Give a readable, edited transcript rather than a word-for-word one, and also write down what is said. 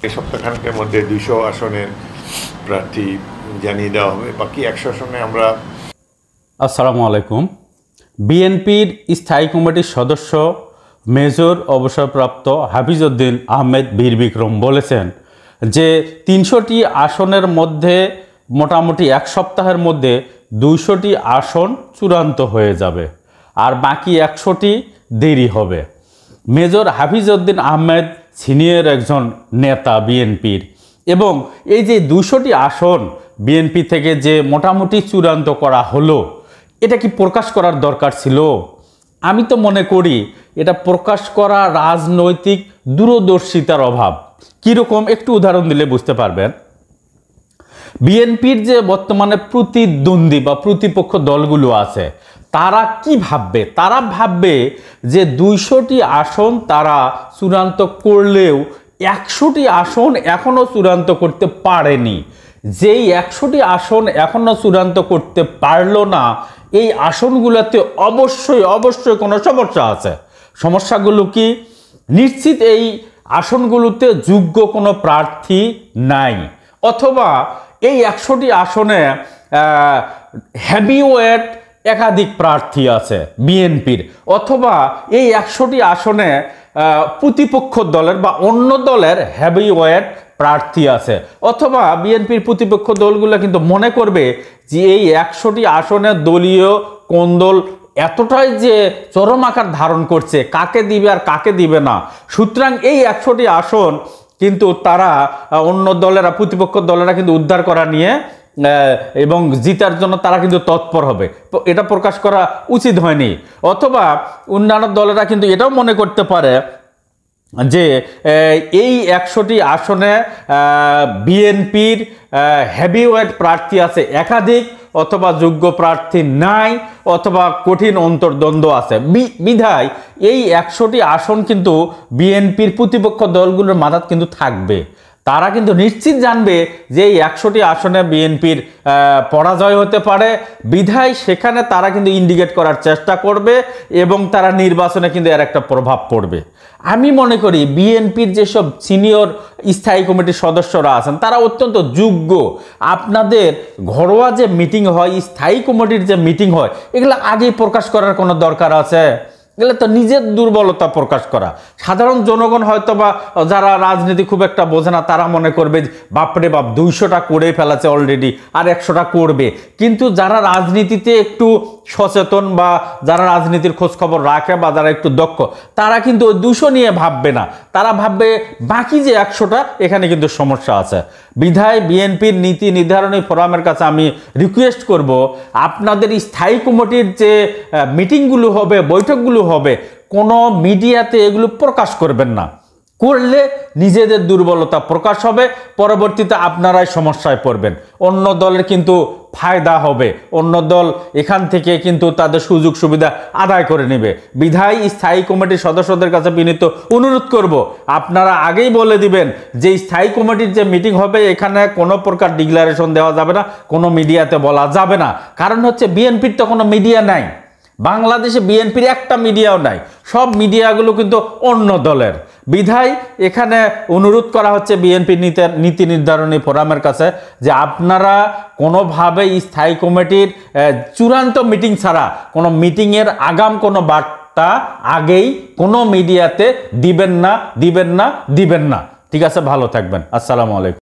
এই সপ্তাহখানেকের মধ্যে 200 আসনের প্রার্থী জানিয়ে দেওয়া হবে। বাকি 100 আসনে আমরা। আসসালামু আলাইকুম। বিএনপির স্থায়ী কমিটির সদস্য মেজর অবসরপ্রাপ্ত হাফিজউদ্দিন আহমেদ বীর বিক্রম বলেছেন যে 300টি আসনের মধ্যে মোটামুটি এক সপ্তাহের মধ্যে 200টি আসন চূড়ান্ত হয়ে যাবে আর বাকি 100টি দেরি হবে। মেজর হাফিজউদ্দিন আহমেদ সিনিয়র একজন নেতা বিএনপির, এবং এই যে 200টি আসন বিএনপি থেকে যে মোটামুটি চূড়ান্ত করা হলো, এটা কি প্রকাশ করার দরকার ছিল? আমি তো মনে করি এটা প্রকাশ করা রাজনৈতিক দূরদর্শিতার অভাব। কীরকম একটু উদাহরণ দিলে বুঝতে পারবেন। বিএনপির যে বর্তমানে প্রতিদ্বন্দ্বী বা প্রতিপক্ষ দলগুলো আছে, তারা কি ভাববে? তারা ভাববে যে 200টি আসন তারা চূড়ান্ত করলেও 100টি আসন এখনও চূড়ান্ত করতে পারেনি। যেই 100টি আসন এখনও চূড়ান্ত করতে পারলো না, এই আসনগুলোতে অবশ্যই কোনো সমস্যা আছে। সমস্যাগুলো কি? নিশ্চিত এই আসনগুলোতে যোগ্য কোনো প্রার্থী নাই, অথবা এই 100টি আসনে হেভিওয়েট একাধিক প্রার্থী আছে বিএনপির, অথবা এই 100টি আসনে প্রতিপক্ষ দলের বা অন্য দলের হেভিওয়েট প্রার্থী আছে, অথবা বিএনপির প্রতিপক্ষ দলগুলো কিন্তু মনে করবে যে এই 100টি আসনে দলীয় কোন্দল এতটাই যে চরম আকার ধারণ করছে, কাকে দিবে আর কাকে দিবে না। সুতরাং এই 100টি আসন কিন্তু তারা অন্য দলেরা, প্রতিপক্ষ দলেরা কিন্তু উদ্ধার করা নিয়ে এবং জিতার জন্য তারা কিন্তু তৎপর হবে। এটা প্রকাশ করা উচিত হয়নি। অথবা অন্যান্য দলেরা কিন্তু এটাও মনে করতে পারে যে এই 100টি আসনে বিএনপির হেভিওয়েট প্রার্থী আছে একাধিক, অথবা যোগ্য প্রার্থী নাই, অথবা কঠিন অন্তর্দ্বন্দ্ব আছে। বিধায় এই 100টি আসন কিন্তু বিএনপির প্রতিপক্ষ দলগুলোর মাথায় কিন্তু থাকবে। তারা কিন্তু নিশ্চিত জানবে যে এই 100টি আসনে বিএনপির পরাজয় হতে পারে। বিধায় সেখানে তারা কিন্তু ইন্ডিকেট করার চেষ্টা করবে এবং তারা নির্বাচনে কিন্তু এর একটা প্রভাব পড়বে। আমি মনে করি বিএনপির যেসব সিনিয়র স্থায়ী কমিটির সদস্যরা আছেন, তারা অত্যন্ত যোগ্য। আপনাদের ঘরোয়া যে মিটিং হয়, স্থায়ী কমিটির যে মিটিং হয়, এগুলো আগেই প্রকাশ করার কোনো দরকার আছে? এগুলো তো নিজের দুর্বলতা প্রকাশ করা। সাধারণ জনগণ হয়তো বা যারা রাজনীতি খুব একটা বোঝে না, তারা মনে করবে বাপরে বাপ 200টা করে ফেলেছে অলরেডি, আর 100টা করবে। কিন্তু যারা রাজনীতিতে একটু সচেতন বা যারা রাজনীতির খোঁজখবর রাখে বা যারা একটু দক্ষ, তারা কিন্তু ওই 200 নিয়ে ভাববে না। তারা ভাববে বাকি যে 100টা, এখানে কিন্তু সমস্যা আছে। বিধায় বিএনপির নীতি নির্ধারণী ফোরামের কাছে আমি রিকোয়েস্ট করব, আপনাদের স্থায়ী কমিটির যে মিটিংগুলো হবে, বৈঠকগুলো হবে, কোনো মিডিয়াতে এগুলো প্রকাশ করবেন না। করলে নিজেদের দুর্বলতা প্রকাশ হবে, পরবর্তীতে আপনারাই সমস্যায় পড়বেন। অন্য দলের কিন্তু ফায়দা হবে, অন্য দল এখান থেকে কিন্তু তাদের সুযোগ সুবিধা আদায় করে নেবে। বিধায় স্থায়ী কমিটির সদস্যদের কাছে বিনীত অনুরোধ করব, আপনারা আগেই বলে দিবেন যে স্থায়ী কমিটির যে মিটিং হবে, এখানে কোনো প্রকার ডিক্লারেশন দেওয়া যাবে না, কোনো মিডিয়াতে বলা যাবে না। কারণ হচ্ছে বিএনপির তো কোনো মিডিয়া নাই, বাংলাদেশে বিএনপির একটা মিডিয়াও নাই, সব মিডিয়াগুলো কিন্তু অন্য দলের। বিধায় এখানে অনুরোধ করা হচ্ছে বিএনপি নীতি নির্ধারণী ফোরামের কাছে যে আপনারা কোনোভাবেই স্থায়ী কমিটির চূড়ান্ত মিটিং ছাড়া কোনো মিটিংয়ের আগাম কোনো বার্তা আগেই কোনো মিডিয়াতে দিবেন না। ঠিক আছে, ভালো থাকবেন। আসসালামু আলাইকুম।